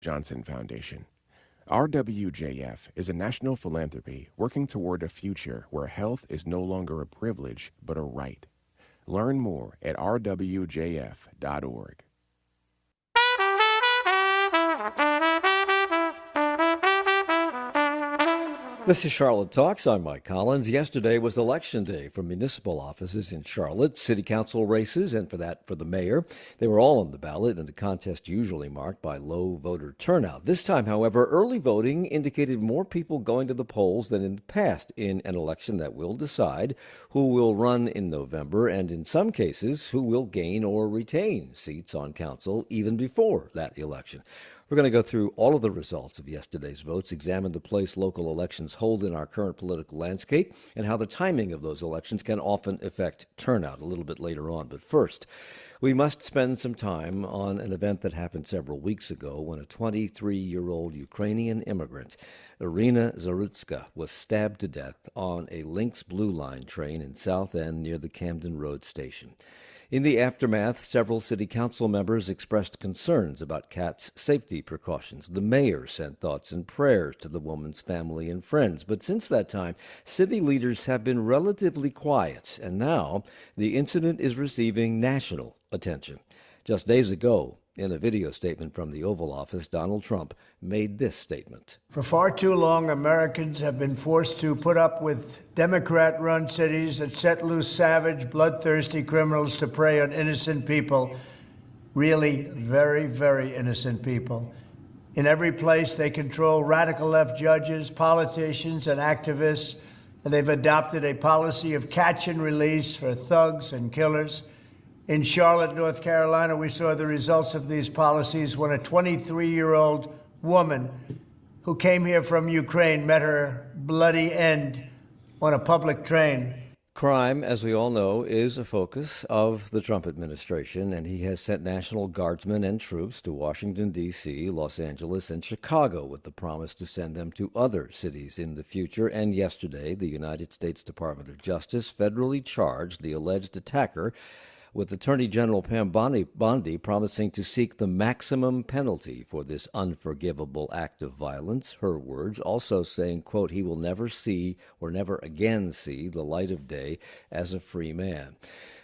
Johnson Foundation. RWJF is a national philanthropy working toward a future where health is no longer a privilege but a right. Learn more at rwjf.org. This is Charlotte Talks. I'm Mike Collins. Yesterday was election day for municipal offices in Charlotte, city council races, and for the mayor. They were all on the ballot in a contest usually marked by low voter turnout. This time, however, early voting indicated more people going to the polls than in the past in an election that will decide who will run in November and, in some cases, who will gain or retain seats on council even before that election. We're going to go through all of the results of yesterday's votes, examine the place local elections hold in our current political landscape, and how the timing of those elections can often affect turnout a little bit later on. But first, we must spend some time on an event that happened several weeks ago when a 23-year-old Ukrainian immigrant, Irina Zarutska, was stabbed to death on a Lynx Blue Line train in South End near the Camden Road station. In the aftermath, several city council members expressed concerns about Kat's safety precautions. The mayor sent thoughts and prayers to the woman's family and friends. But since that time, city leaders have been relatively quiet, and now the incident is receiving national attention. Just days ago, in a video statement from the Oval Office, Donald Trump made this statement. For far too long, Americans have been forced to put up with Democrat-run cities that set loose savage, bloodthirsty criminals to prey on innocent people, really very, very innocent people. In every place, they control radical left judges, politicians, and activists, and they've adopted a policy of catch and release for thugs and killers. In Charlotte, North Carolina, we saw the results of these policies when a 23-year-old woman who came here from Ukraine met her bloody end on a public train. Crime, as we all know, is a focus of the Trump administration, and he has sent National Guardsmen and troops to Washington, D.C., Los Angeles, and Chicago with the promise to send them to other cities in the future. And yesterday, the United States Department of Justice federally charged the alleged attacker with Attorney General Pam Bondi promising to seek the maximum penalty for this unforgivable act of violence. Her words, also saying, quote, he will never see or never again see the light of day as a free man.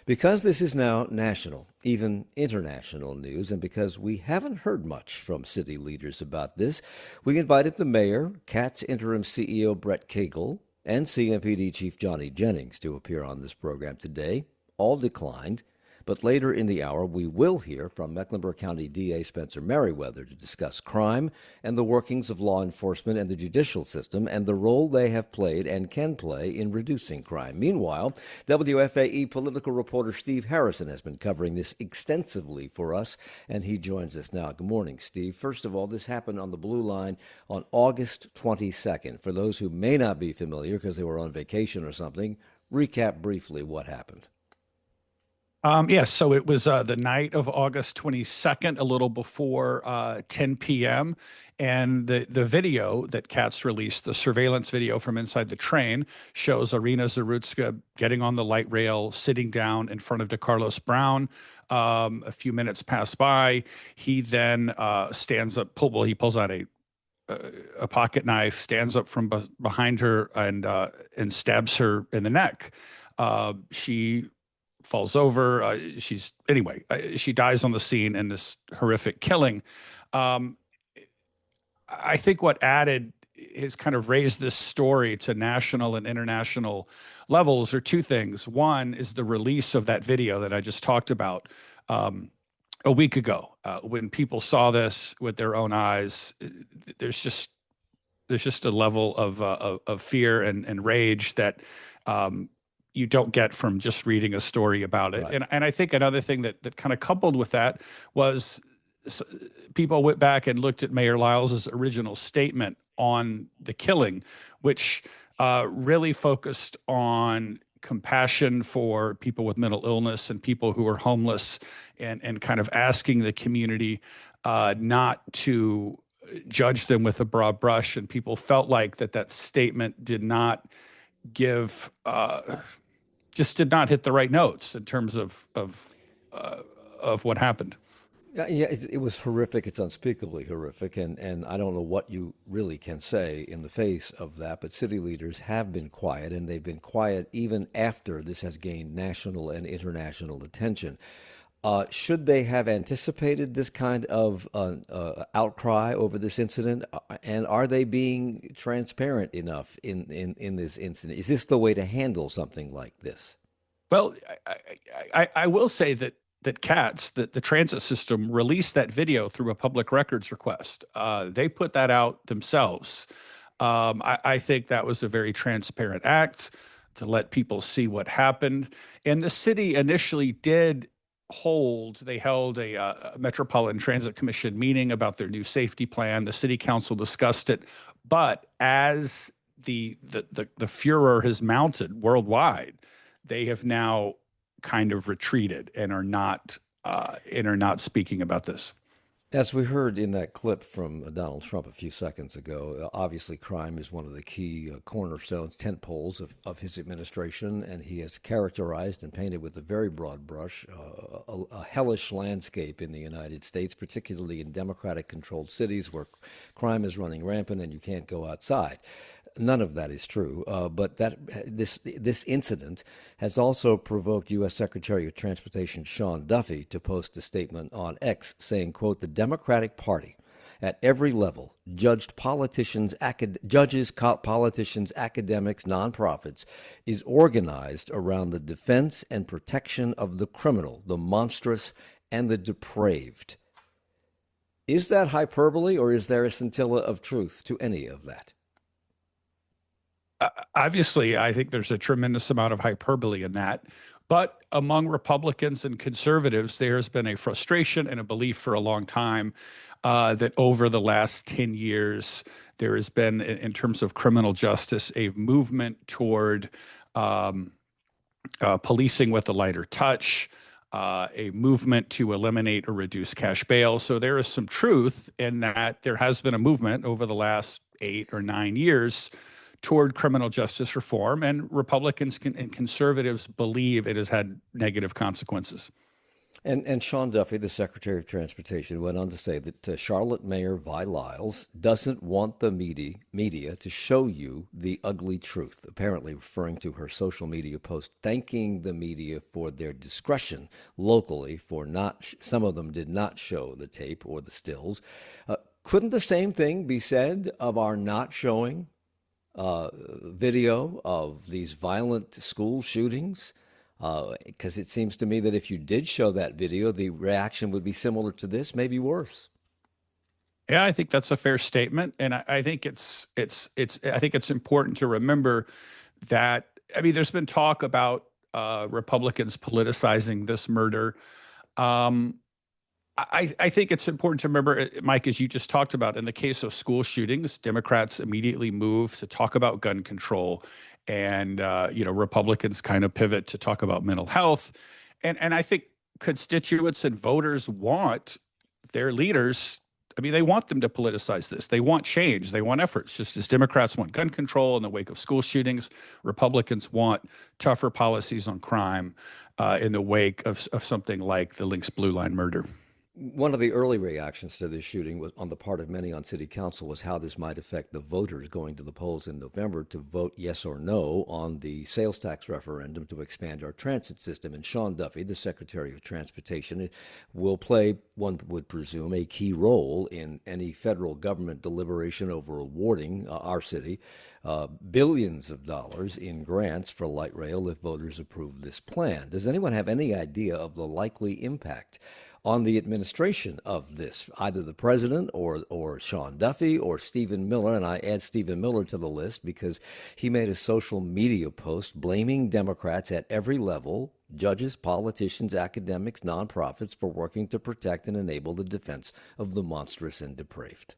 Because this is now national, even international news, and because we haven't heard much from city leaders about this, we invited the mayor, Kat's interim CEO Brett Cagle, and CMPD Chief Johnny Jennings to appear on this program today. All declined. But later in the hour, we will hear from Mecklenburg County DA Spencer Merriweather to discuss crime and the workings of law enforcement and the judicial system and the role they have played and can play in reducing crime. Meanwhile, WFAE political reporter Steve Harrison has been covering this extensively for us, and he joins us now. Good morning, Steve. First of all, this happened on the Blue Line on August 22nd. For those who may not be familiar because they were on vacation or something, recap briefly what happened. Yes, so it was the night of August 22nd, a little before 10 p.m., and the video that Katz released, the surveillance video from inside the train, shows Irina Zarutska getting on the light rail, sitting down in front of DeCarlos Brown. A few minutes pass by. He then stands up, he pulls out a pocket knife, stands up from behind her and stabs her in the neck. She falls over. She dies on the scene in this horrific killing. I think what has kind of raised this story to national and international levels are two things. One is the release of that video that I just talked about a week ago. When people saw this with their own eyes, there's just a level of fear and rage that you don't get from just reading a story about it. Right. And I think another thing that kind of coupled with that was people went back and looked at Mayor Lyles's original statement on the killing, which really focused on compassion for people with mental illness and people who are homeless, and kind of asking the community not to judge them with a broad brush. And people felt like that statement did not give just did not hit the right notes in terms of what happened. Yeah, it was horrific. It's unspeakably horrific. And I don't know what you really can say in the face of that, but city leaders have been quiet, and they've been quiet even after this has gained national and international attention. Should they have anticipated this kind of outcry over this incident? And are they being transparent enough in this incident? Is this the way to handle something like this? Well, I will say that CATS, that the transit system, released that video through a public records request. They put that out themselves. I think that was a very transparent act to let people see what happened. And the city initially did they held a Metropolitan Transit Commission meeting about their new safety plan. The city council discussed it, but as the furor has mounted worldwide, they have now kind of retreated and are not speaking about this. As we heard in that clip from Donald Trump a few seconds ago, obviously crime is one of the key cornerstones, tent poles of his administration, and he has characterized and painted with a very broad brush a hellish landscape in the United States, particularly in Democratic-controlled cities where crime is running rampant and you can't go outside. None of that is true, but this incident has also provoked U.S. Secretary of Transportation Sean Duffy to post a statement on X saying, quote, "The Democratic Party at every level, politicians, academics, nonprofits, is organized around the defense and protection of the criminal, the monstrous, and the depraved." Is that hyperbole, or is there a scintilla of truth to any of that? Obviously, I think there's a tremendous amount of hyperbole in that. But among Republicans and conservatives, there's been a frustration and a belief for a long time that over the last 10 years, there has been, in terms of criminal justice, a movement toward policing with a lighter touch, a movement to eliminate or reduce cash bail. So there is some truth in that there has been a movement over the last 8 or 9 years toward criminal justice reform, and Republicans and conservatives believe it has had negative consequences. And Sean Duffy, the Secretary of Transportation, went on to say that Charlotte Mayor Vi Lyles doesn't want the media to show you the ugly truth, apparently referring to her social media post thanking the media for their discretion locally for some of them did not show the tape or the stills. Couldn't the same thing be said of our not showing video of these violent school shootings? Because it seems to me that if you did show that video, the reaction would be similar to this, maybe worse. Yeah, I think that's a fair statement, and I think it's important to remember that. I mean, there's been talk about Republicans politicizing this murder. I think it's important to remember, Mike, as you just talked about, in the case of school shootings, Democrats immediately move to talk about gun control, and Republicans kind of pivot to talk about mental health, and I think constituents and voters want their leaders. I mean, they want them to politicize this. They want change. They want efforts. Just as Democrats want gun control in the wake of school shootings, Republicans want tougher policies on crime in the wake of something like the Lynx Blue Line murder. One of the early reactions to this shooting was on the part of many on city council was how this might affect the voters going to the polls in November to vote yes or no on the sales tax referendum to expand our transit system. And Sean Duffy, the Secretary of Transportation, will play, one would presume, a key role in any federal government deliberation over awarding our city billions of dollars in grants for light rail if voters approve this plan. Does anyone have any idea of the likely impact on the administration of this, either the president or Sean Duffy or Stephen Miller? And I add Stephen Miller to the list because he made a social media post blaming Democrats at every level, judges, politicians, academics, nonprofits, for working to protect and enable the defense of the monstrous and depraved.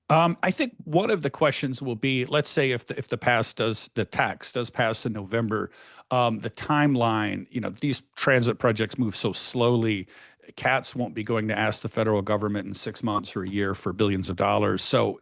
I think one of the questions will be, let's say if the tax does pass in November, the timeline, these transit projects move so slowly. Katz won't be going to ask the federal government in 6 months or a year for billions of dollars. So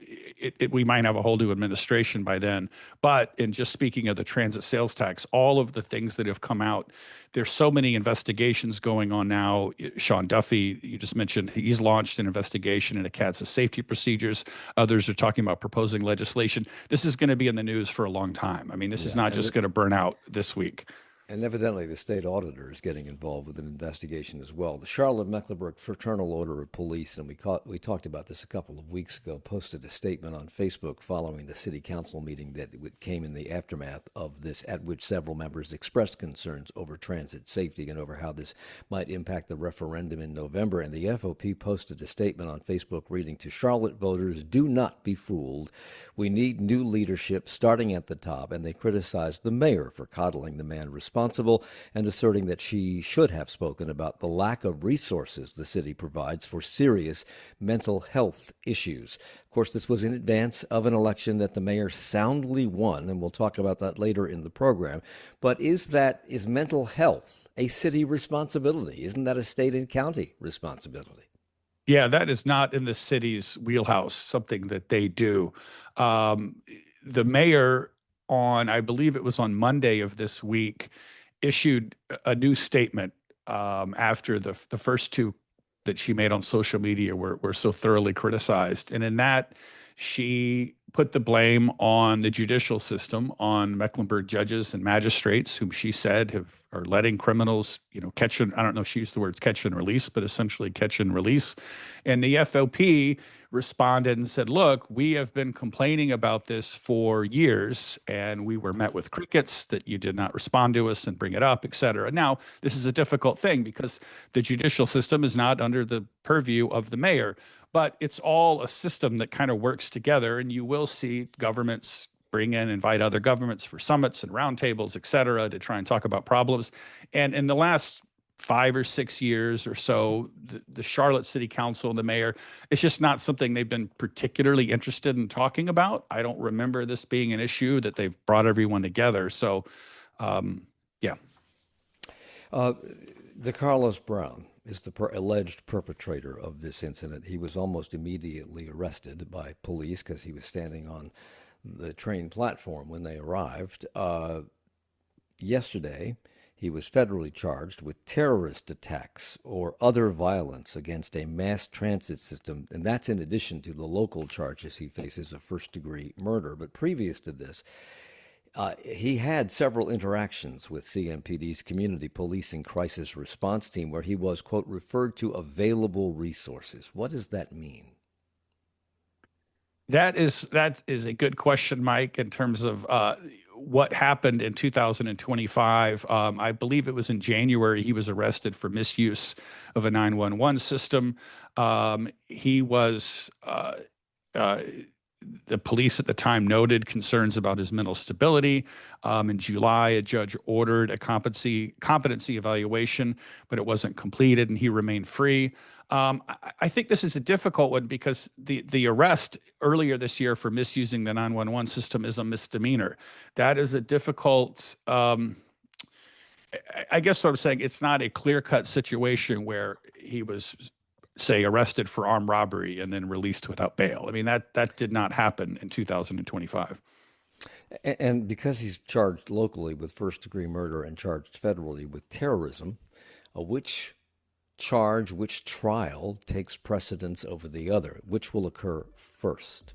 we might have a whole new administration by then. But in just speaking of the transit sales tax, all of the things that have come out, there's so many investigations going on now. Sean Duffy, you just mentioned, he's launched an investigation into Katz's safety procedures. Others are talking about proposing legislation. This is going to be in the news for a long time. I mean, this is not just going to burn out this week. And evidently, the state auditor is getting involved with an investigation as well. The Charlotte-Mecklenburg Fraternal Order of Police, and we talked about this a couple of weeks ago, posted a statement on Facebook following the city council meeting that came in the aftermath of this, at which several members expressed concerns over transit safety and over how this might impact the referendum in November. And the FOP posted a statement on Facebook reading, "To Charlotte voters, do not be fooled. We need new leadership starting at the top." And they criticized the mayor for coddling the man responsible and asserting that she should have spoken about the lack of resources the city provides for serious mental health issues. Of course, this was in advance of an election that the mayor soundly won, and we'll talk about that later in the program. But is mental health a city responsibility? Isn't that a state and county responsibility? Yeah, that is not in the city's wheelhouse, something that they do. The mayor I believe it was on Monday of this week, issued a new statement after the first two that she made on social media were so thoroughly criticized. And in that, she put the blame on the judicial system, on Mecklenburg judges and magistrates, whom she said are letting criminals, catch and, I don't know if she used the words catch and release, but essentially catch and release. And the FOP responded and said, look, we have been complaining about this for years, and we were met with crickets that you did not respond to us and bring it up, et cetera. Now, this is a difficult thing because the judicial system is not under the purview of the mayor, but it's all a system that kind of works together, and you will see governments invite other governments for summits and roundtables, et cetera, to try and talk about problems. And in the last 5 or 6 years or so, the Charlotte City Council and the mayor, it's just not something they've been particularly interested in talking about. I don't remember this being an issue that they've brought everyone together. So, yeah. DeCarlos Brown is the alleged perpetrator of this incident. He was almost immediately arrested by police because he was standing on the train platform when they arrived. Yesterday, he was federally charged with terrorist attacks or other violence against a mass transit system, and that's in addition to the local charges he faces of first-degree murder. But previous to this, he had several interactions with CMPD's Community Policing Crisis Response Team where he was, quote, referred to available resources. What does that mean? That is a good question, Mike, in terms of what happened in 2025. I believe it was in January he was arrested for misuse of a 911 system. He was the police at the time noted concerns about his mental stability. In July, a judge ordered a competency evaluation, but it wasn't completed, and he remained free. I think this is a difficult one because the arrest earlier this year for misusing the 911 system is a misdemeanor. That is a difficult, I guess what I'm saying, it's not a clear-cut situation where he was, say, arrested for armed robbery and then released without bail. I mean, that did not happen in 2025. And because he's charged locally with first-degree murder and charged federally with terrorism, which trial takes precedence over the other? Which will occur first?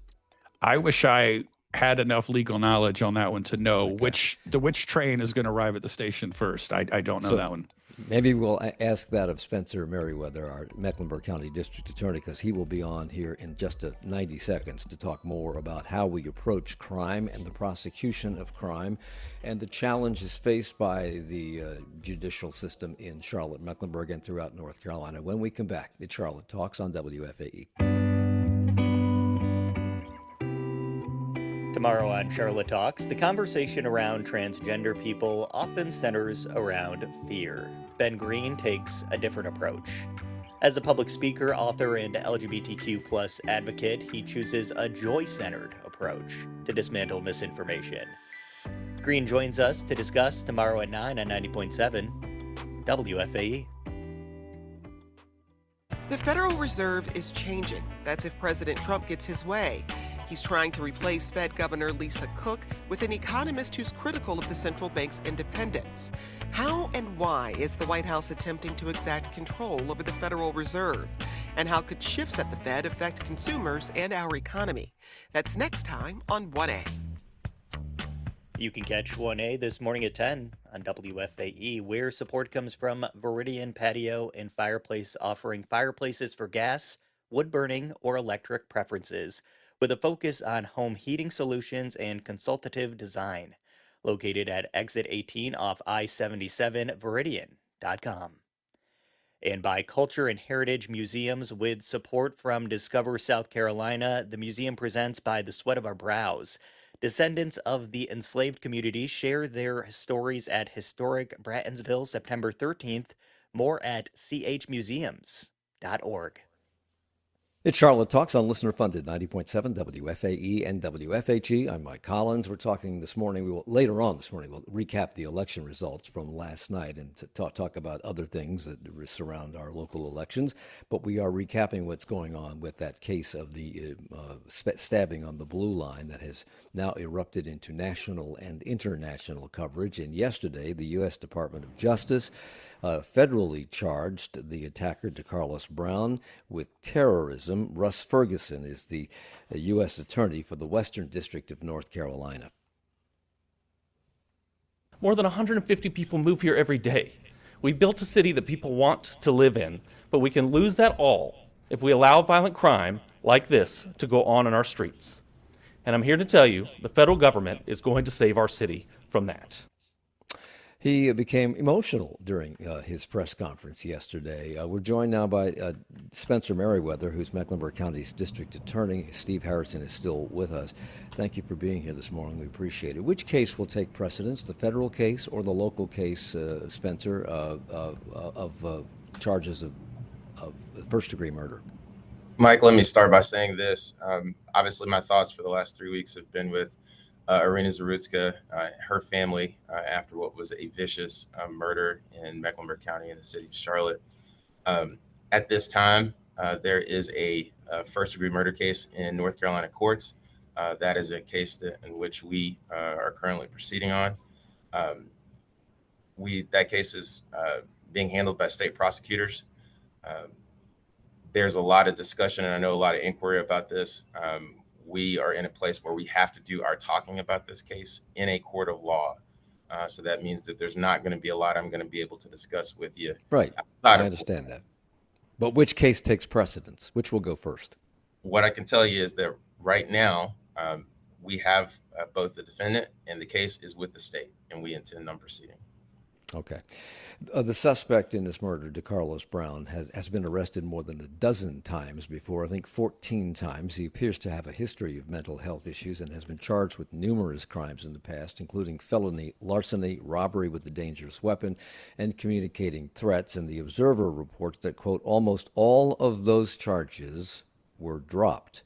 I wish I had enough legal knowledge on that one to know which train is going to arrive at the station first. I don't know that one. Maybe we'll ask that of Spencer Merriweather, our Mecklenburg County District Attorney, because he will be on here in just 90 seconds to talk more about how we approach crime and the prosecution of crime and the challenges faced by the judicial system in Charlotte, Mecklenburg, and throughout North Carolina. When we come back, it's Charlotte Talks on WFAE. Tomorrow on Charlotte Talks, the conversation around transgender people often centers around fear. Ben Green takes a different approach. As a public speaker, author, and LGBTQ+ advocate, he chooses a joy-centered approach to dismantle misinformation. Green joins us to discuss tomorrow at 9 on 90.7 WFAE. The Federal Reserve is changing. That's if President Trump gets his way. He's trying to replace Fed Governor Lisa Cook with an economist who's critical of the central bank's independence. How and why is the White House attempting to exact control over the Federal Reserve? And how could shifts at the Fed affect consumers and our economy? That's next time on 1A. You can catch 1A this morning at 10 on WFAE, where support comes from Viridian Patio and Fireplace, offering fireplaces for gas, wood burning, or electric preferences, with a focus on home heating solutions and consultative design. Located at Exit 18 off I-77, Viridian.com. And by Culture and Heritage Museums, with support from Discover South Carolina, the museum presents By the Sweat of Our Brows. Descendants of the enslaved community share their stories at historic Brattonsville, September 13th. More at chmuseums.org. It's Charlotte Talks on listener-funded 90.7 WFAE and WFHE. I'm Mike Collins. We're talking this morning. Later on this morning, we'll recap the election results from last night and to talk about other things that surround our local elections. But we are recapping what's going on with that case of the stabbing on the Blue Line that has now erupted into national and international coverage. And yesterday, the U.S. Department of Justice federally charged the attacker, DeCarlos Brown, with terrorism. Russ Ferguson is the U.S. Attorney for the Western District of North Carolina. More than 150 people move here every day. We built a city that people want to live in, but we can lose that all if we allow violent crime like this to go on in our streets. And I'm here to tell you, the federal government is going to save our city from that. He became emotional during his press conference yesterday. We're joined now by Spencer Merriweather, who's Mecklenburg County's district attorney. Steve Harrison is still with us. Thank you for being here this morning. We appreciate it. Which case will take precedence, the federal case or the local case, Spencer, of charges of first-degree murder? Mike, let me start by saying this. Obviously, my thoughts for the last 3 weeks have been with Irina Zarutska, her family, after what was a vicious murder in Mecklenburg County in the city of Charlotte. At this time, there is a first-degree murder case in North Carolina courts. That is a case in which we are currently proceeding on. That case is being handled by state prosecutors. There's a lot of discussion, and I know a lot of inquiry about this. We are in a place where we have to do our talking about this case in a court of law. So that means that there's not going to be a lot I'm going to be able to discuss with you. Right. I understand that. But which case takes precedence? Which will go first? What I can tell you is that right now, we have both the defendant and the case is with the state, and we intend on proceeding. Okay. The suspect in this murder, DeCarlos Brown, has been arrested more than a dozen times before, I think 14 times. He appears to have a history of mental health issues and has been charged with numerous crimes in the past, including felony larceny, robbery with a dangerous weapon, and communicating threats. And the Observer reports that, quote, almost all of those charges were dropped.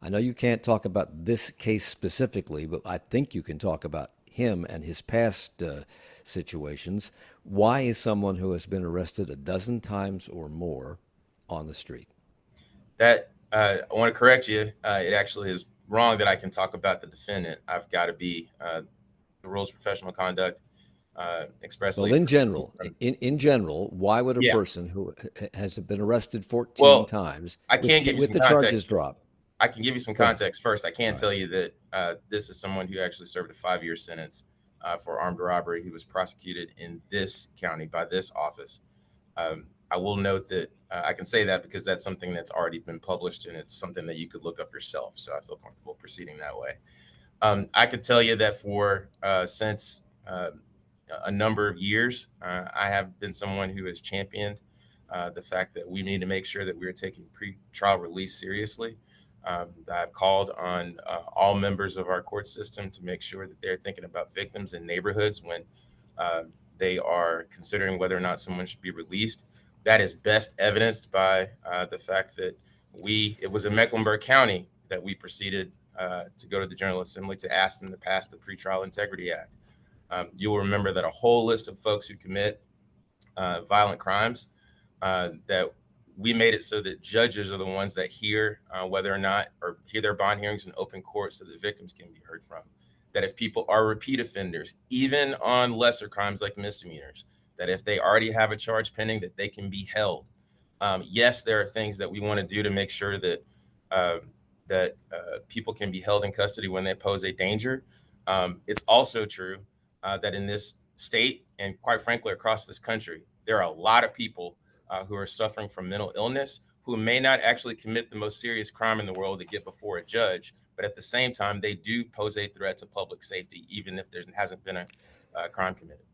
I know you can't talk about this case specifically, but I think you can talk about him and his past situations. Why is someone who has been arrested a dozen times or more on the street? That I want to correct you. It actually is wrong that I can talk about the defendant. I've got to be the rules of professional conduct expressly. Well, in general, why would a person who has been arrested 14 times with the charges dropped? I can give you some context first. I can tell you that this is someone who actually served a 5-year sentence for armed robbery. He was prosecuted in this county by this office. I will note that I can say that because that's something that's already been published and it's something that you could look up yourself. So I feel comfortable proceeding that way. I could tell you that for since a number of years, I have been someone who has championed the fact that we need to make sure that we're taking pretrial release seriously. I've called on all members of our court system to make sure that they're thinking about victims in neighborhoods when they are considering whether or not someone should be released. That is best evidenced by the fact that it was in Mecklenburg County that we proceeded to go to the General Assembly to ask them to pass the Pretrial Integrity Act. You'll remember that a whole list of folks who commit violent crimes that we made it so that judges are the ones that hear whether or not, or hear their bond hearings in open court so that victims can be heard from. That if people are repeat offenders, even on lesser crimes like misdemeanors, that if they already have a charge pending, that they can be held. Yes, there are things that we want to do to make sure that people can be held in custody when they pose a danger. It's also true that in this state, and quite frankly across this country, there are a lot of people who are suffering from mental illness who may not actually commit the most serious crime in the world to get before a judge, but at the same time, they do pose a threat to public safety, even if there hasn't been a crime committed.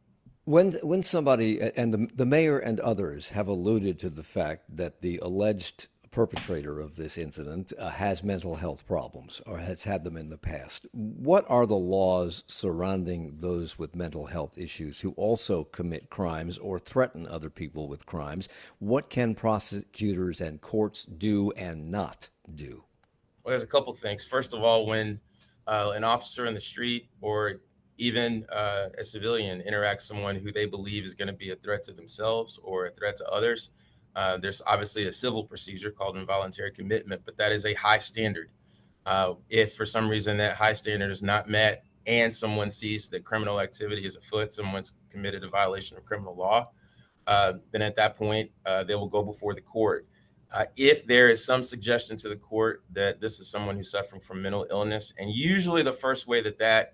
When somebody, and the mayor and others have alluded to the fact that the alleged perpetrator of this incident has mental health problems or has had them in the past, what are the laws surrounding those with mental health issues who also commit crimes or threaten other people with crimes? What can prosecutors and courts do and not do? Well, there's a couple things. First of all, when an officer in the street or even a civilian interacts someone who they believe is going to be a threat to themselves or a threat to others, there's obviously a civil procedure called involuntary commitment, but that is a high standard. If for some reason that high standard is not met and someone sees that criminal activity is afoot, someone's committed a violation of criminal law, then at that point, they will go before the court. If there is some suggestion to the court that this is someone who's suffering from mental illness, and usually the first way that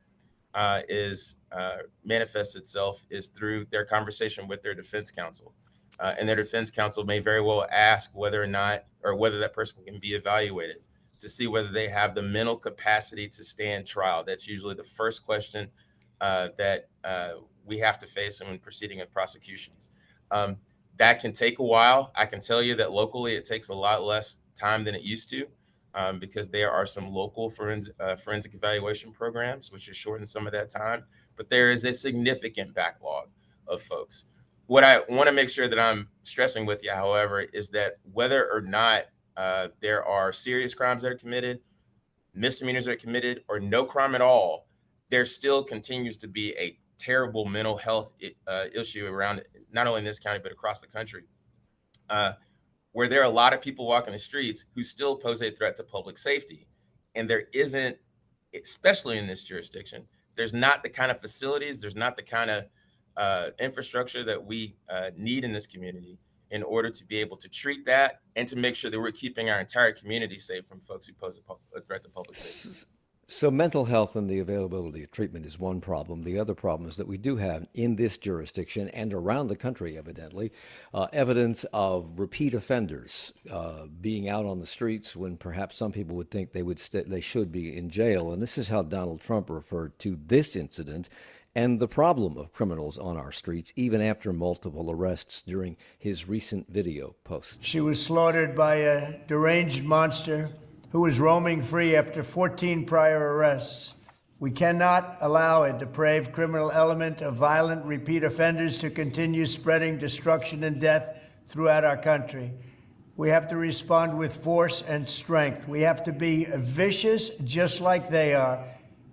manifests itself is through their conversation with their defense counsel. And their defense counsel may very well ask whether or not, or whether that person can be evaluated to see whether they have the mental capacity to stand trial. That's usually the first question that we have to face when proceeding with prosecutions. That can take a while. I can tell you that locally it takes a lot less time than it used to because there are some local forensic evaluation programs, which has shortened some of that time. But there is a significant backlog of folks. What I want to make sure that I'm stressing with you, however, is that whether or not there are serious crimes that are committed, misdemeanors that are committed, or no crime at all, there still continues to be a terrible mental health issue around not only in this county, but across the country, where there are a lot of people walking the streets who still pose a threat to public safety. And there isn't, especially in this jurisdiction, there's not the kind of facilities, there's not the kind of infrastructure that we need in this community in order to be able to treat that and to make sure that we're keeping our entire community safe from folks who pose a threat to public safety. So mental health and the availability of treatment is one problem. The other problem is that we do have in this jurisdiction and around the country, evidently, evidence of repeat offenders being out on the streets when perhaps some people would think they should be in jail. And this is how Donald Trump referred to this incident and the problem of criminals on our streets, even after multiple arrests during his recent video posts. She was slaughtered by a deranged monster who was roaming free after 14 prior arrests. We cannot allow a depraved criminal element of violent repeat offenders to continue spreading destruction and death throughout our country. We have to respond with force and strength. We have to be vicious just like they are.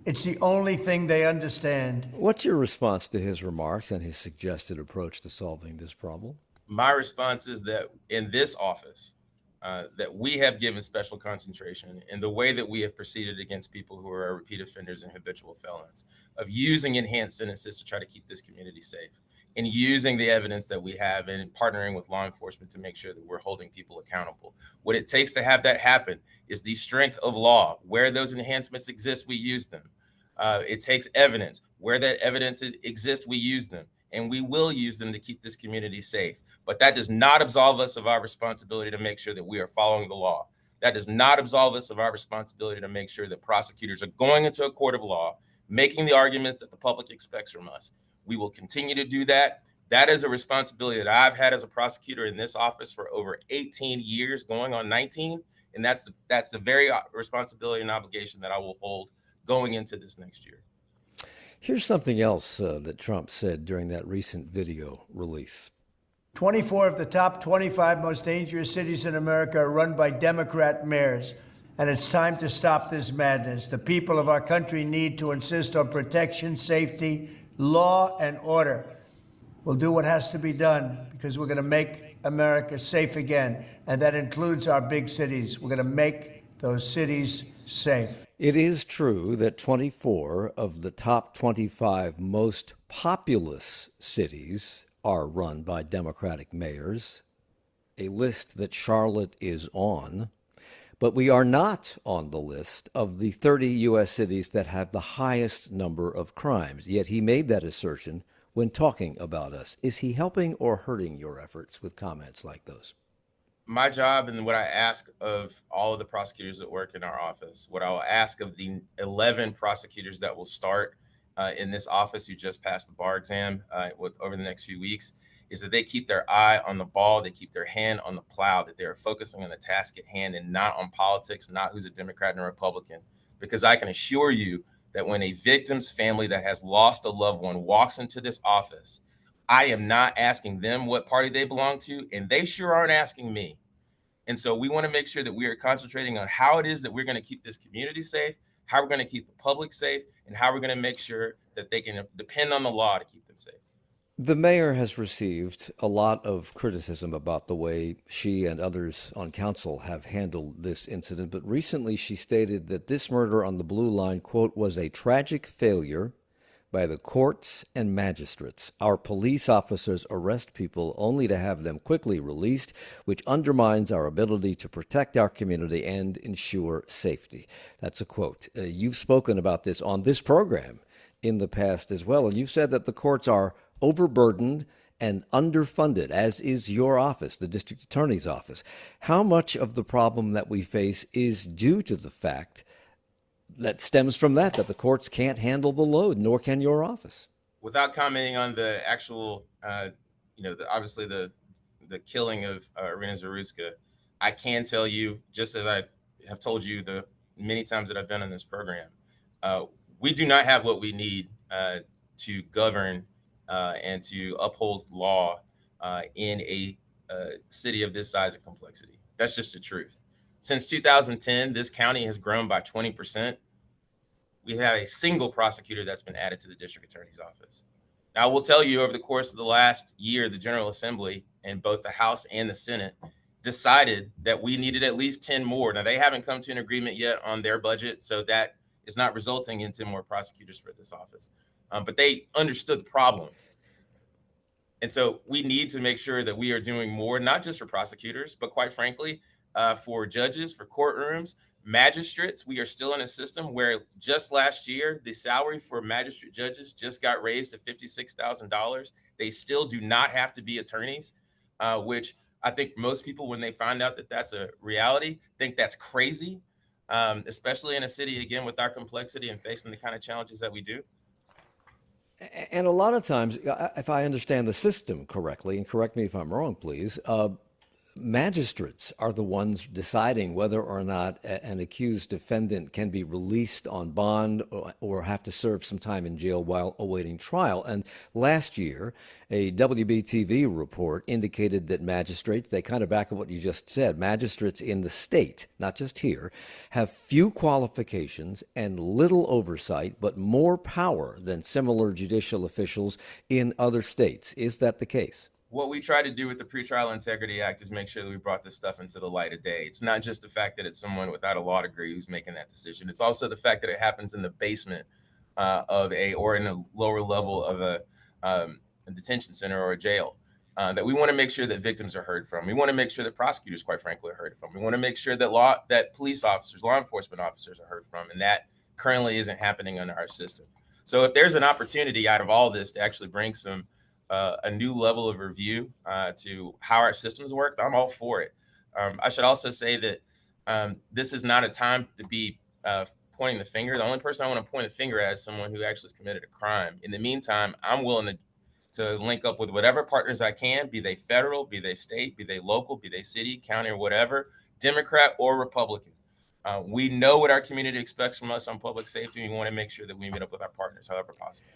It's the only thing they understand. What's your response to his remarks and his suggested approach to solving this problem? My response is that in this office, that we have given special concentration in the way that we have proceeded against people who are repeat offenders and habitual felons, of using enhanced sentences to try to keep this community safe, and using the evidence that we have and partnering with law enforcement to make sure that we're holding people accountable. What it takes to have that happen is the strength of law. Where those enhancements exist, we use them. It takes evidence. Where that evidence exists, we use them. And we will use them to keep this community safe. But that does not absolve us of our responsibility to make sure that we are following the law. That does not absolve us of our responsibility to make sure that prosecutors are going into a court of law, making the arguments that the public expects from us. We will continue to do that. That is a responsibility that I've had as a prosecutor in this office for over 18 years, going on 19. And that's the very responsibility and obligation that I will hold going into this next year. Here's something else that Trump said during that recent video release. 24 of the top 25 most dangerous cities in America are run by Democrat mayors. And it's time to stop this madness. The people of our country need to insist on protection, safety, law, and order. We'll do what has to be done because we're going to make America safe again, and that includes our big cities. We're going to make those cities safe. It is true that 24 of the top 25 most populous cities are run by Democratic mayors, a list that Charlotte is on. But we are not on the list of the 30 U.S. cities that have the highest number of crimes. Yet he made that assertion when talking about us. Is he helping or hurting your efforts with comments like those? My job, and what I ask of all of the prosecutors that work in our office, what I'll ask of the 11 prosecutors that will start in this office who just passed the bar exam over the next few weeks, is that they keep their eye on the ball, they keep their hand on the plow, that they're focusing on the task at hand and not on politics, not who's a Democrat and a Republican. Because I can assure you that when a victim's family that has lost a loved one walks into this office, I am not asking them what party they belong to, and they sure aren't asking me. And so we want to make sure that we are concentrating on how it is that we're going to keep this community safe, how we're going to keep the public safe, and how we're going to make sure that they can depend on the law to keep them safe. The mayor has received a lot of criticism about the way she and others on council have handled this incident, but recently she stated that this murder on the Blue Line, quote, was a tragic failure by the courts and magistrates. Our police officers arrest people only to have them quickly released, which undermines our ability to protect our community and ensure safety. That's a quote. You've spoken about this on this program in the past as well, and you've said that the courts are overburdened and underfunded, as is your office, the district attorney's office. How much of the problem that we face is due to the fact that stems from that the courts can't handle the load, nor can your office? Without commenting on the actual, obviously the killing of Irina Zarutska, I can tell you, just as I have told you the many times that I've been on this program, we do not have what we need to govern and to uphold law in a city of this size and complexity. That's just the truth. Since 2010, this county has grown by 20%. We have a single prosecutor that's been added to the district attorney's office. Now, I will tell you, over the course of the last year, the General Assembly and both the House and the Senate decided that we needed at least 10 more. Now, they haven't come to an agreement yet on their budget, so that is not resulting in 10 more prosecutors for this office. But they understood the problem. And so we need to make sure that we are doing more, not just for prosecutors, but quite frankly, for judges, for courtrooms, magistrates. We are still in a system where just last year, the salary for magistrate judges just got raised to $56,000. They still do not have to be attorneys, which I think most people, when they find out that that's a reality, think that's crazy, especially in a city, again, with our complexity and facing the kind of challenges that we do. And a lot of times, if I understand the system correctly, and correct me if I'm wrong, please, magistrates are the ones deciding whether or not an accused defendant can be released on bond or have to serve some time in jail while awaiting trial. And last year, a WBTV report indicated that magistrates, they kind of back up what you just said, magistrates in the state, not just here, have few qualifications and little oversight, but more power than similar judicial officials in other states. Is that the case? What we try to do with the Pretrial Integrity Act is make sure that we brought this stuff into the light of day. It's not just the fact that it's someone without a law degree who's making that decision. It's also the fact that it happens in the basement or in a lower level of a detention center or a jail. That we want to make sure that victims are heard from. We want to make sure that prosecutors, quite frankly, are heard from. We want to make sure that police officers, law enforcement officers are heard from, and that currently isn't happening under our system. So if there's an opportunity out of all this to actually bring some a new level of review to how our systems work, I'm all for it. I should also say that this is not a time to be pointing the finger. The only person I want to point a finger at is someone who actually has committed a crime. In the meantime, I'm willing to link up with whatever partners I can, be they federal, be they state, be they local, be they city, county, or whatever, Democrat or Republican. We know what our community expects from us on public safety. We want to make sure that we meet up with our partners however possible.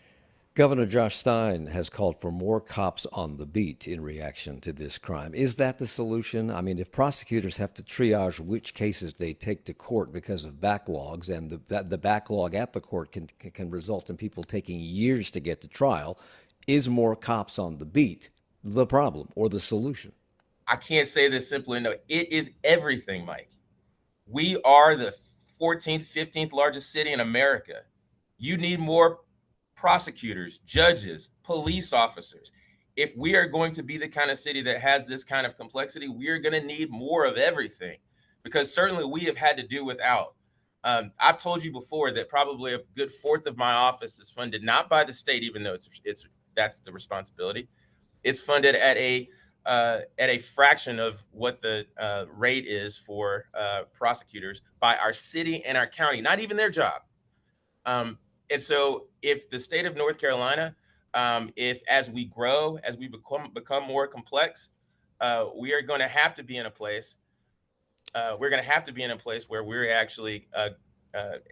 Governor Josh Stein has called for more cops on the beat in reaction to this crime. Is that the solution? I mean, if prosecutors have to triage which cases they take to court because of backlogs, and the backlog at the court can result in people taking years to get to trial, is more cops on the beat the problem or the solution? I can't say this simply enough. It is everything, Mike. We are the 14th, 15th largest city in America. You need more prosecutors, judges, police officers. If we are going to be the kind of city that has this kind of complexity, we are going to need more of everything, because certainly we have had to do without. I've told you before that probably a good fourth of my office is funded not by the state, even though it's that's the responsibility. It's funded at a fraction of what the rate is for prosecutors by our city and our county, not even their job. And so if the state of North Carolina, if as we grow, as we become more complex, we are going to have to be in a place. We're going to have to be in a place where we're actually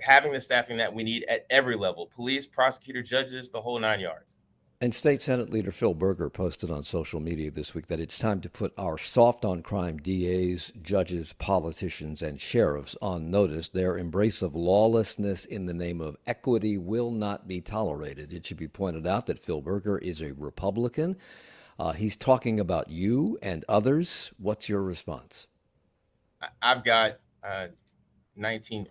having the staffing that we need at every level: police, prosecutor, judges, the whole 9 yards. And State Senate Leader Phil Berger posted on social media this week that it's time to put our soft-on-crime DAs, judges, politicians, and sheriffs on notice. Their embrace of lawlessness in the name of equity will not be tolerated. It should be pointed out that Phil Berger is a Republican. He's talking about you and others. What's your response? I've got 19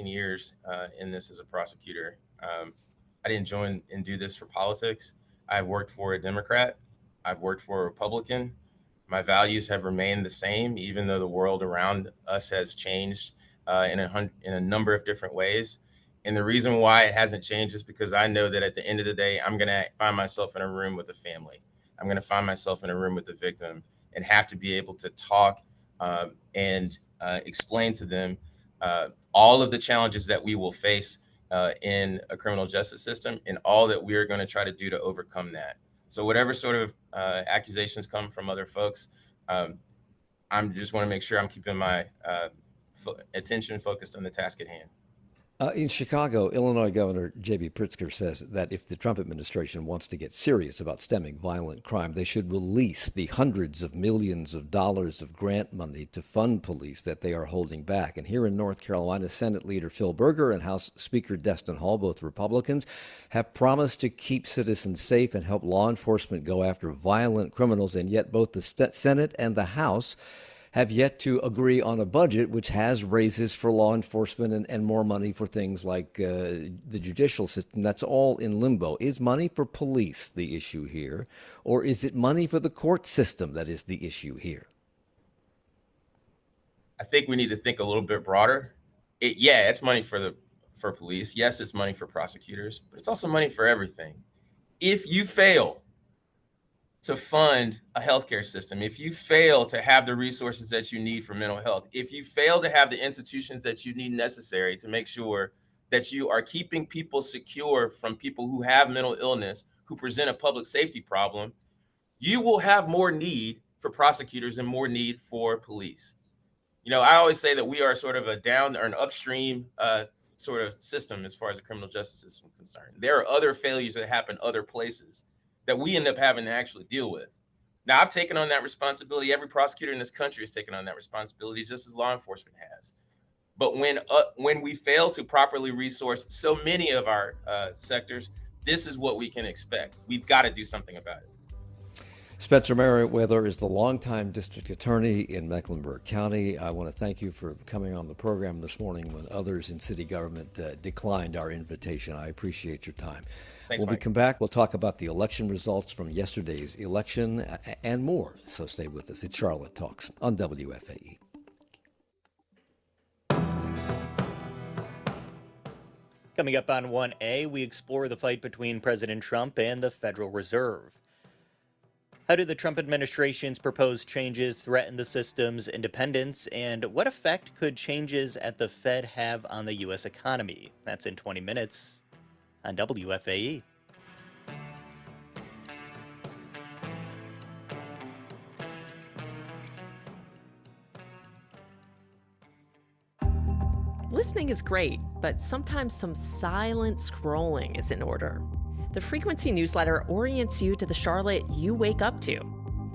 years in this as a prosecutor. I didn't join and do this for politics. I've worked for a Democrat. I've worked for a Republican. My values have remained the same, even though the world around us has changed in a number of different ways. And the reason why it hasn't changed is because I know that at the end of the day, I'm going to find myself in a room with a family. I'm going to find myself in a room with the victim and have to be able to talk and explain to them all of the challenges that we will face in a criminal justice system and all that we are going to try to do to overcome that. So whatever sort of accusations come from other folks, I just want to make sure I'm keeping my attention focused on the task at hand. In Chicago, Illinois Governor J.B. Pritzker says that if the Trump administration wants to get serious about stemming violent crime, they should release the hundreds of millions of dollars of grant money to fund police that they are holding back. And here in North Carolina, Senate Leader Phil Berger and House Speaker Destin Hall, both Republicans, have promised to keep citizens safe and help law enforcement go after violent criminals. And yet both the Senate and the House have yet to agree on a budget which has raises for law enforcement and more money for things like the judicial system. That's all in limbo. Is money for police the issue here, or is it money for the court system that is the issue here? I think we need to think a little bit broader. It's money for police. Yes, it's money for prosecutors, but it's also money for everything. If you fail to fund a healthcare system, if you fail to have the resources that you need for mental health, if you fail to have the institutions that you need necessary to make sure that you are keeping people secure from people who have mental illness, who present a public safety problem, you will have more need for prosecutors and more need for police. You know, I always say that we are sort of a down or an upstream sort of system as far as the criminal justice system is concerned. There are other failures that happen other places that we end up having to actually deal with. Now, I've taken on that responsibility. Every prosecutor in this country has taken on that responsibility, just as law enforcement has. But when we fail to properly resource so many of our sectors, this is what we can expect. We've got to do something about it. Spencer Merriweather is the longtime district attorney in Mecklenburg County. I want to thank you for coming on the program this morning when others in city government declined our invitation. I appreciate your time. Thanks, when Mike. we come back, we'll talk about the election results from yesterday's election and more. So stay with us. It's Charlotte Talks on WFAE. Coming up on 1A, we explore the fight between President Trump and the Federal Reserve. How do the Trump administration's proposed changes threaten the system's independence, and what effect could changes at the Fed have on the U.S. economy? That's in 20 minutes on WFAE. Listening is great, but sometimes some silent scrolling is in order. The Frequency newsletter orients you to the Charlotte you wake up to.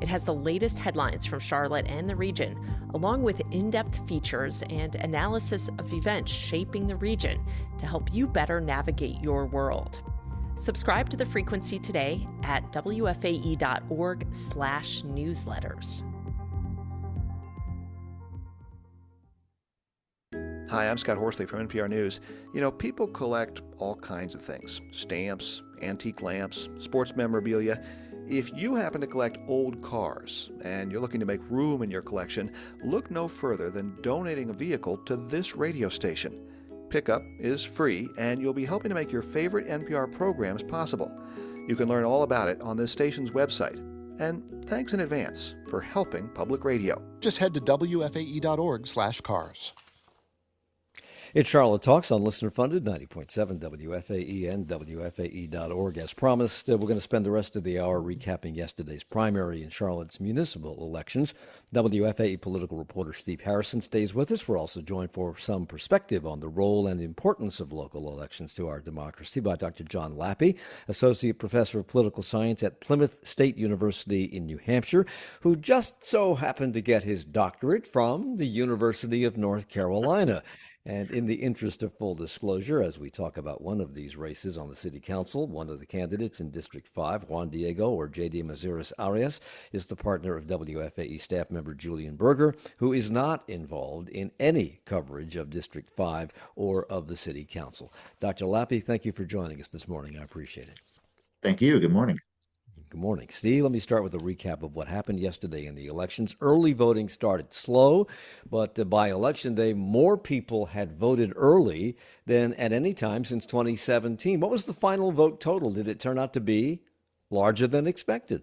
It has the latest headlines from Charlotte and the region, along with in-depth features and analysis of events shaping the region to help you better navigate your world. Subscribe to the Frequency today at wfae.org/newsletters. Hi, I'm Scott Horsley from NPR News. You know, people collect all kinds of things: stamps, antique lamps, sports memorabilia. If you happen to collect old cars and you're looking to make room in your collection, look no further than donating a vehicle to this radio station. Pickup is free, and you'll be helping to make your favorite NPR programs possible. You can learn all about it on this station's website. And thanks in advance for helping public radio. Just head to WFAE.org/cars. It's Charlotte Talks on listener-funded 90.7 WFAE and WFAE.org. As promised, we're going to spend the rest of the hour recapping yesterday's primary in Charlotte's municipal elections. WFAE political reporter Steve Harrison stays with us. We're also joined for some perspective on the role and importance of local elections to our democracy by Dr. John Lappie, Associate Professor of Political Science at Plymouth State University in New Hampshire, who just so happened to get his doctorate from the University of North Carolina. And in the interest of full disclosure, as we talk about one of these races on the city council, one of the candidates in District 5, Juan Diego or J.D. Mazuris Arias, is the partner of WFAE staff member Julian Berger, who is not involved in any coverage of District 5 or of the city council. Dr. Lappie, thank you for joining us this morning. I appreciate it. Thank you. Good morning. Good morning. Steve, let me start with a recap of what happened yesterday in the elections. Early voting started slow, but by election day, more people had voted early than at any time since 2017. What was the final vote total? Did it turn out to be larger than expected?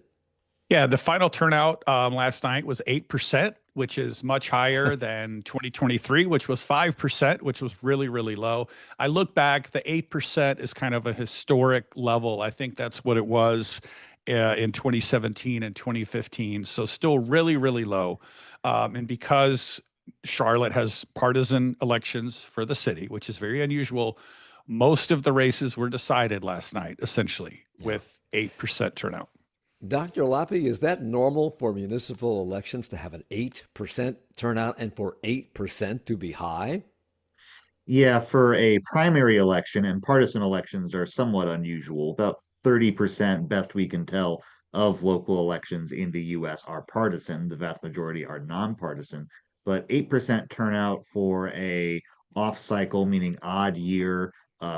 Yeah, the final turnout last night was 8%, which is much higher than 2023, which was 5%, which was really, really low. I look back, the 8% is kind of a historic level. I think that's what it was in 2017 and 2015. So still really, really low. And because Charlotte has partisan elections for the city, which is very unusual, most of the races were decided last night, essentially, with 8% turnout. Dr. Lappie, is that normal for municipal elections to have an 8% turnout and for 8% to be high? Yeah, for a primary election, and partisan elections are somewhat unusual. About 30%, best we can tell, of local elections in the US are partisan. The vast majority are nonpartisan. But 8% turnout for a off-cycle, meaning odd year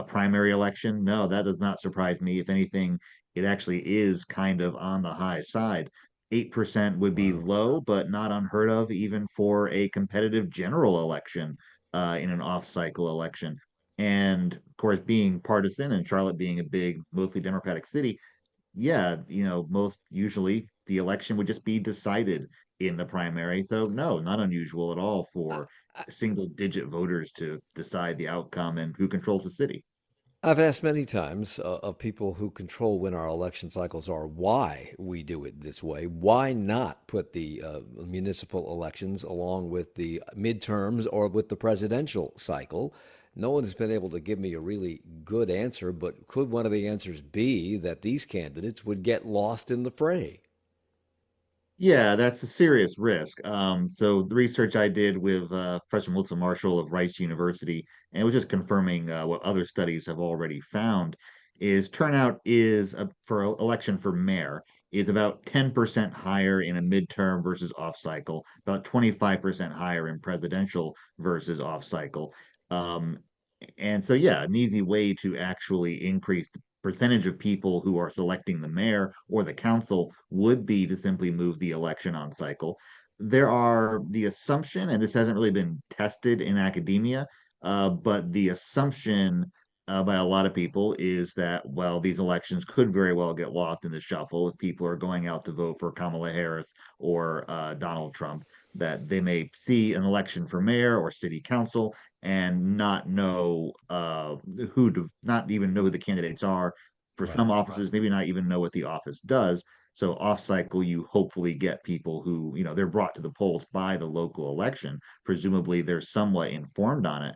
primary election, no, that does not surprise me. If anything, it actually is kind of on the high side. 8% would be low, but not unheard of even for a competitive general election in an off-cycle election. And of course, being partisan and Charlotte being a big, mostly Democratic city, yeah, most usually the election would just be decided in the primary. So no, not unusual at all for single-digit voters to decide the outcome and who controls the city. I've asked many times of people who control when our election cycles are why we do it this way. Why not put the municipal elections along with the midterms or with the presidential cycle? No one has been able to give me a really good answer, but could one of the answers be that these candidates would get lost in the fray? Yeah, that's a serious risk. So the research I did with Professor Melissa Marshall of Rice University, and it was just confirming what other studies have already found, is turnout is for election for mayor is about 10% higher in a midterm versus off cycle, about 25% higher in presidential versus off cycle. Um, and so, yeah, an easy way to actually increase the percentage of people who are selecting the mayor or the council would be to simply move the election on cycle. There are the assumption, and this hasn't really been tested in academia, but the assumption by a lot of people is that, well, these elections could very well get lost in the shuffle if people are going out to vote for Kamala Harris or Donald Trump, that they may see an election for mayor or city council and not know not even know who the candidates are. For some offices, maybe not even know what the office does. So off cycle, you hopefully get people who, they're brought to the polls by the local election. Presumably, they're somewhat informed on it.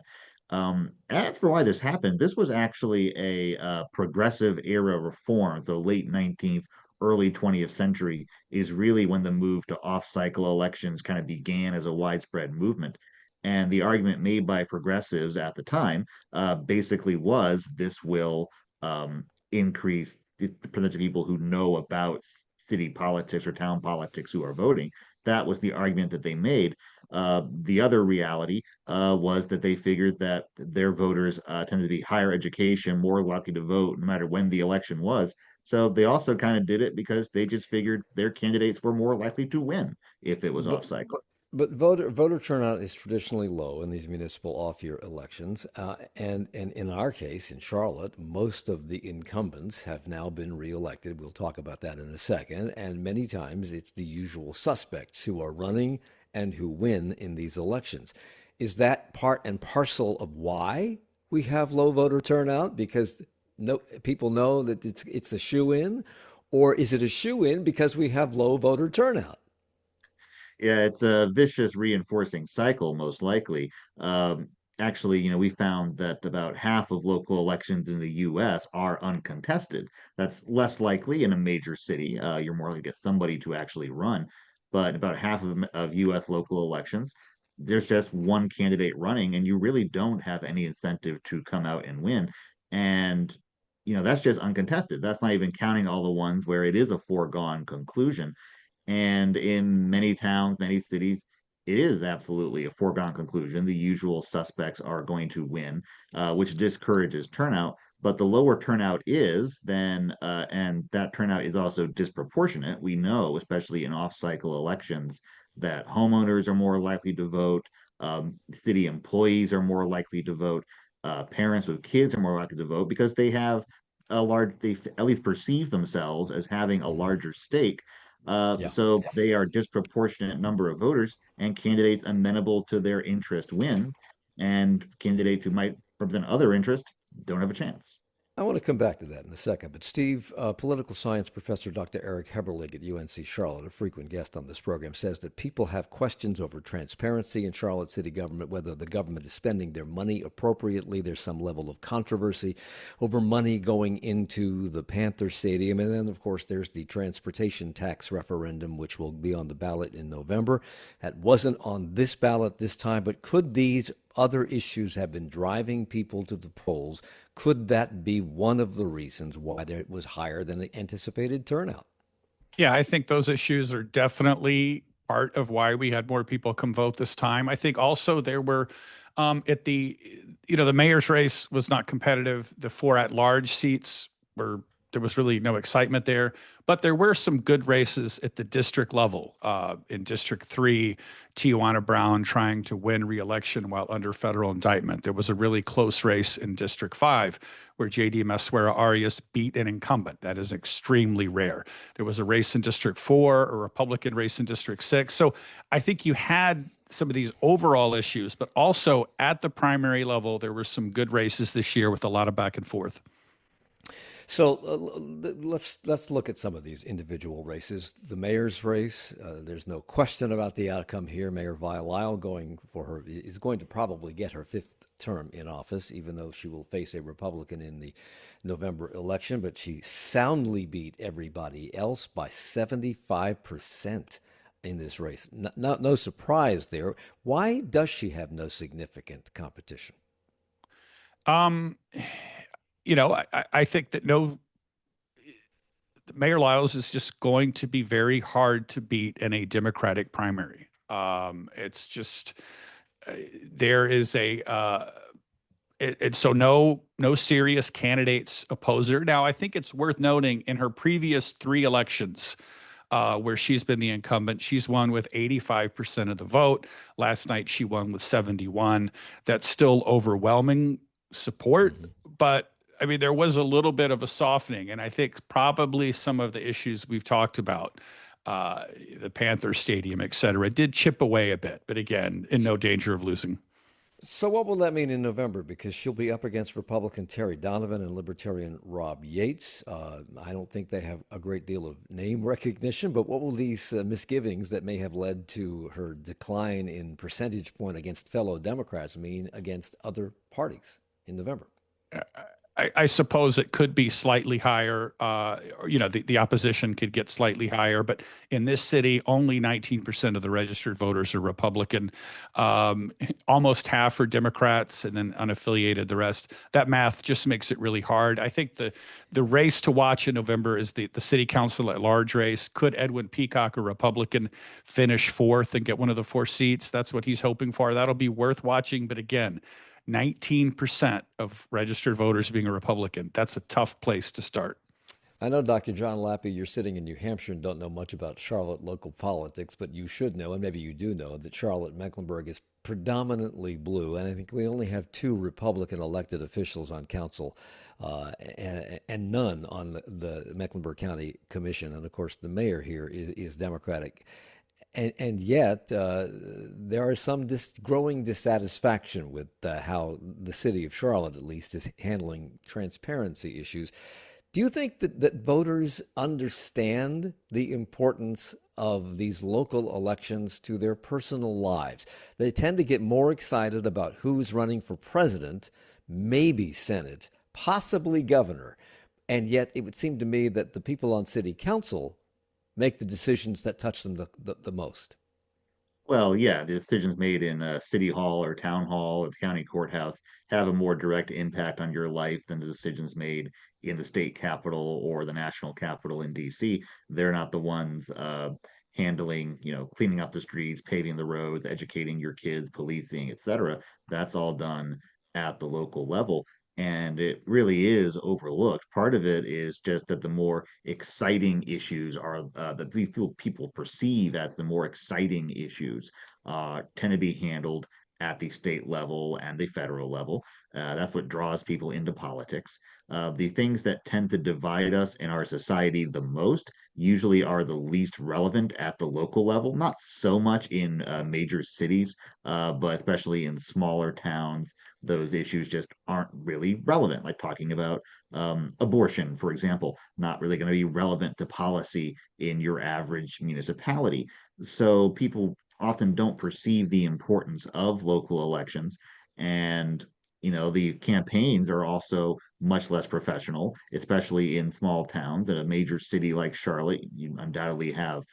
As for why this happened, this was actually a progressive era reform. So late 19th, early 20th century is really when the move to off-cycle elections kind of began as a widespread movement. And the argument made by progressives at the time basically was this will increase the percentage of people who know about city politics or town politics who are voting. That was the argument that they made. The other reality was that they figured that their voters tended to be higher education, more likely to vote no matter when the election was. So they also kind of did it because they just figured their candidates were more likely to win if it was off But, cycle. but voter turnout is traditionally low in these municipal off-year elections, and in our case, in Charlotte, most of the incumbents have now been reelected. We'll talk about that in a second, and many times it's the usual suspects who are running and who win in these elections. Is that part and parcel of why we have low voter turnout? Because no people know that it's a shoe-in, or is it a shoe-in because we have low voter turnout? Yeah, it's a vicious reinforcing cycle, most likely. Actually, we found that about half of local elections in the US are uncontested. That's less likely in a major city. You're more likely to get somebody to actually run. But about half of US local elections, there's just one candidate running, and you really don't have any incentive to come out and win. And, that's just uncontested. That's not even counting all the ones where it is a foregone conclusion. And in many towns, many cities, it is absolutely a foregone conclusion. The usual suspects are going to win, which discourages turnout. But the lower turnout is, then, and that turnout is also disproportionate. We know, especially in off cycle elections, that homeowners are more likely to vote, city employees are more likely to vote, parents with kids are more likely to vote because they have they at least perceive themselves as having a Mhm. larger stake. Yeah. So they are disproportionate number of voters, and candidates amenable to their interest win, and candidates who might represent other interests don't have a chance. I want to come back to that in a second, but Steve, political science professor Dr. Eric Heberlig at UNC Charlotte, a frequent guest on this program, says that people have questions over transparency in Charlotte city government, whether the government is spending their money appropriately. There's some level of controversy over money going into the Panther Stadium. And then, of course, there's the transportation tax referendum, which will be on the ballot in November. That wasn't on this ballot this time, but could these other issues have been driving people to the polls? Could that be one of the reasons why there was higher than the anticipated turnout? Yeah, I think those issues are definitely part of why we had more people come vote this time. I think also there were at the mayor's race was not competitive. The four at-large seats were there was really no excitement there, but there were some good races at the district level. In District 3, Tijuana Brown trying to win re-election while under federal indictment. There was a really close race in District 5 where J.D. Messuera Arias beat an incumbent. That is extremely rare. There was a race in District 4, a Republican race in District 6. So I think you had some of these overall issues, but also at the primary level, there were some good races this year with a lot of back and forth. So let's look at some of these individual races. The mayor's race, there's no question about the outcome here. Mayor Vilisle is going to probably get her fifth term in office, even though she will face a Republican in the November election. But she soundly beat everybody else by 75% in this race. No surprise there. Why does she have no significant competition? Um, I think that Mayor Lyles is just going to be very hard to beat in a Democratic primary. It's just there is so no serious candidates oppose her. Now, I think it's worth noting in her previous three elections, where she's been the incumbent, she's won with 85% of the vote. Last night, she won with 71. That's still overwhelming support, but I mean, there was a little bit of a softening, and I think probably some of the issues we've talked about, the Panther Stadium, et cetera, did chip away a bit, but again, in no danger of losing. So what will that mean in November? Because she'll be up against Republican Terry Donovan and Libertarian Rob Yates. I don't think they have a great deal of name recognition, but what will these misgivings that may have led to her decline in percentage point against fellow Democrats mean against other parties in November? I suppose it could be slightly higher. The opposition could get slightly higher, but in this city, only 19% of the registered voters are Republican. Almost half are Democrats, and then unaffiliated the rest. That math just makes it really hard. I think the race to watch in November is the city council at large race. Could Edwin Peacock, a Republican, finish fourth and get one of the 4 seats? That's what he's hoping for. That'll be worth watching. But again, 19% of registered voters being a Republican. That's a tough place to start. I know, Dr. John Lappie, you're sitting in New Hampshire and don't know much about Charlotte local politics, but you should know, and maybe you do know, that Charlotte Mecklenburg is predominantly blue, and I think we only have 2 Republican elected officials on council and none on the Mecklenburg County Commission. And of course, the mayor here is Democratic. And yet, there are some growing dissatisfaction with how the city of Charlotte, at least, is handling transparency issues. Do you think that voters understand the importance of these local elections to their personal lives? They tend to get more excited about who's running for president, maybe Senate, possibly governor. And yet, it would seem to me that the people on city council make the decisions that touch them the most. Well, yeah, the decisions made in city hall or town hall or the county courthouse have a more direct impact on your life than the decisions made in the state capitol or the national capitol in DC. They're not the ones handling, cleaning up the streets, paving the roads, educating your kids, policing, etc. That's all done at the local level. And it really is overlooked. Part of it is just that the more exciting issues are that people perceive as the more exciting issues tend to be handled at the state level and the federal level. That's what draws people into politics. The things that tend to divide us in our society the most usually are the least relevant at the local level, not so much in major cities, but especially in smaller towns, those issues just aren't really relevant. Like talking about abortion, for example, not really going to be relevant to policy in your average municipality. So people often don't perceive the importance of local elections. And the campaigns are also much less professional, especially in small towns. In a major city like Charlotte, you undoubtedly have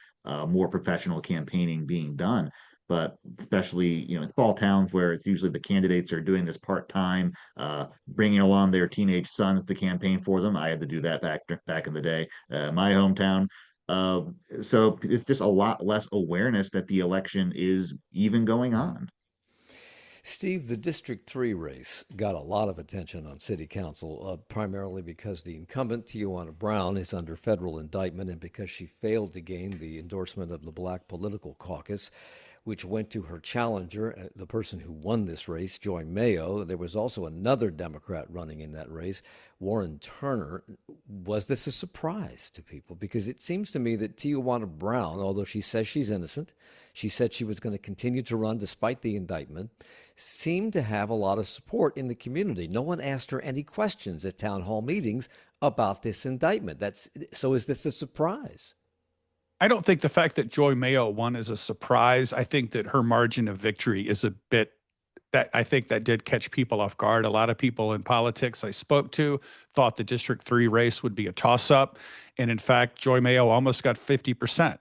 more professional campaigning being done. But especially, in small towns where it's usually the candidates are doing this part-time, bringing along their teenage sons to campaign for them. I had to do that back in the day, my hometown. So it's just a lot less awareness that the election is even going on. Steve, the District 3 race got a lot of attention on City Council, primarily because the incumbent, Tijuana Brown, is under federal indictment and because she failed to gain the endorsement of the Black Political Caucus, which went to her challenger, the person who won this race, Joy Mayo. There was also another Democrat running in that race, Warren Turner. Was this a surprise to people? Because it seems to me that Tijuana Brown, although she says she's innocent, she said she was going to continue to run despite the indictment, seemed to have a lot of support in the community. No one asked her any questions at town hall meetings about this indictment. So is this a surprise? I don't think the fact that Joy Mayo won is a surprise. I think that her margin of victory is a bit I think that did catch people off guard. A lot of people in politics I spoke to thought the District 3 race would be a toss-up. And in fact, Joy Mayo almost got 50%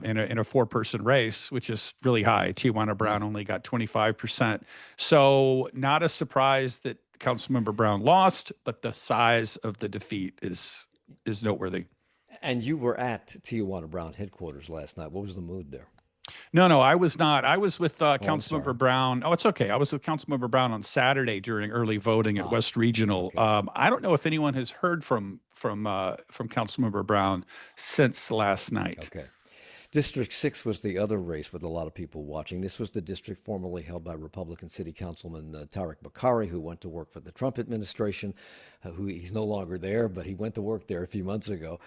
in a 4-person race, which is really high. Tijuana Brown only got 25%. So not a surprise that Councilmember Brown lost, but the size of the defeat is noteworthy. And you were at Tijuana Brown headquarters last night. What was the mood there? No, I was not. I was with Councilmember Brown. Oh, it's okay. I was with Councilmember Brown on Saturday during early voting at West Regional. Okay. I don't know if anyone has heard from Councilmember Brown since last night. Okay. District 6 was the other race with a lot of people watching. This was the district formerly held by Republican City Councilman Tariq Bakari, who went to work for the Trump administration, he's no longer there, but he went to work there a few months ago.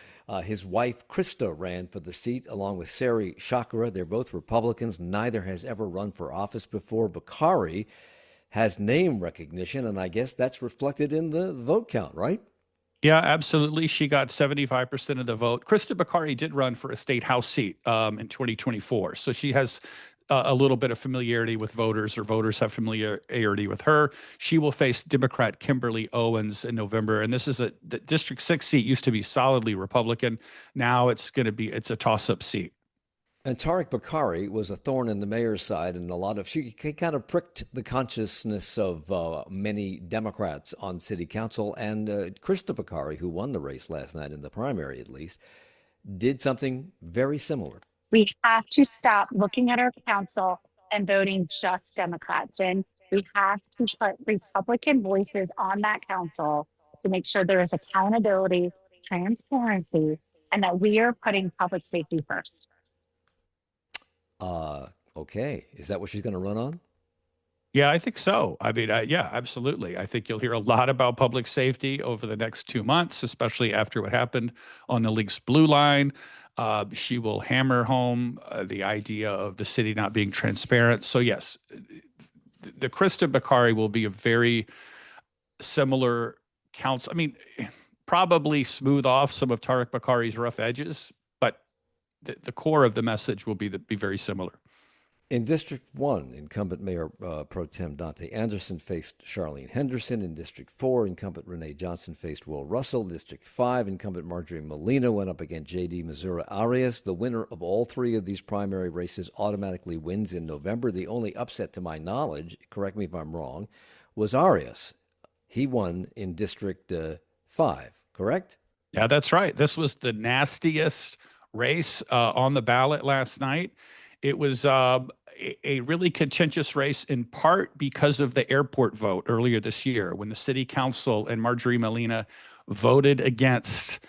His wife, Krista, ran for the seat along with Sari Chakra. They're both Republicans. Neither has ever run for office before. Bakari has name recognition, and I guess that's reflected in the vote count, right? Yeah, absolutely. She got 75% of the vote. Krista Bakari did run for a state house seat in 2024. So she has a little bit of familiarity with voters, or voters have familiarity with her. She will face Democrat Kimberly Owens in November. And this is the District 6 seat used to be solidly Republican. Now it's a toss-up seat. And Tariq Bakari was a thorn in the mayor's side, and she kind of pricked the consciousness of many Democrats on city council. And Krista Bakari, who won the race last night in the primary at least, did something very similar. We have to stop looking at our council and voting just Democrats. And we have to put Republican voices on that council to make sure there is accountability, transparency, and that we are putting public safety first. Okay. Is that what she's going to run on? Yeah, I think so. I mean, yeah, absolutely. I think you'll hear a lot about public safety over the next 2 months, especially after what happened on the Leaks Blue Line. She will hammer home the idea of the city not being transparent. So yes, the Krista Bakari will be a very similar council. I mean, probably smooth off some of Tariq Bakari's rough edges, but the core of the message will be very similar. In District 1, incumbent Mayor Pro Tem Dante Anderson faced Charlene Henderson. In District 4, incumbent Renee Johnson faced Will Russell. District 5, incumbent Marjorie Molina went up against J.D. Missouri Arias. The winner of all three of these primary races automatically wins in November. The only upset, to my knowledge, correct me if I'm wrong, was Arias. He won in District 5, correct? Yeah, that's right. This was the nastiest race on the ballot last night. It was a really contentious race, in part because of the airport vote earlier this year, when the city council and Marjorie Molina voted against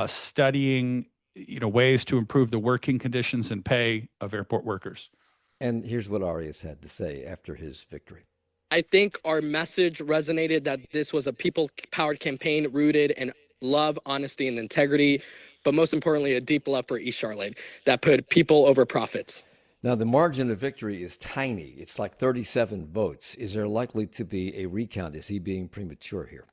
studying, ways to improve the working conditions and pay of airport workers. And here's what Arias had to say after his victory. I think our message resonated, that this was a people-powered campaign rooted in love, honesty, and integrity, but most importantly, a deep love for East Charlotte that put people over profits. Now, the margin of victory is tiny. It's like 37 votes. Is there likely to be a recount? Is he being premature here?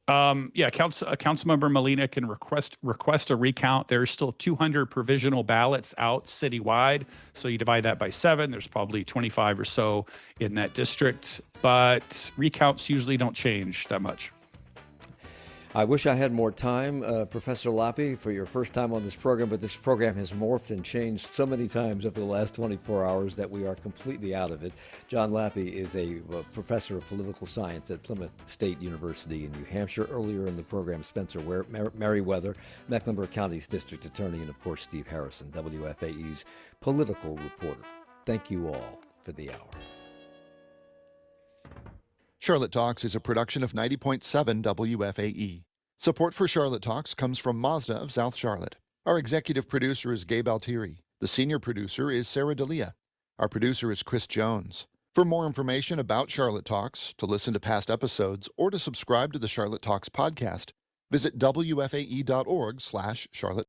Councilmember Molina can request a recount. There's still 200 provisional ballots out citywide. So you divide that by 7. There's probably 25 or so in that district. But recounts usually don't change that much. I wish I had more time, Professor Lappie, for your first time on this program, but this program has morphed and changed so many times over the last 24 hours that we are completely out of it. John Lappie is a professor of political science at Plymouth State University in New Hampshire. Earlier in the program, Spencer Merriweather, Mecklenburg County's district attorney, and of course, Steve Harrison, WFAE's political reporter. Thank you all for the hour. Charlotte Talks is a production of 90.7 WFAE. Support for Charlotte Talks comes from Mazda of South Charlotte. Our executive producer is Gabe Altieri. The senior producer is Sarah D'Elia. Our producer is Chris Jones. For more information about Charlotte Talks, to listen to past episodes, or to subscribe to the Charlotte Talks podcast, visit WFAE.org/Charlotte.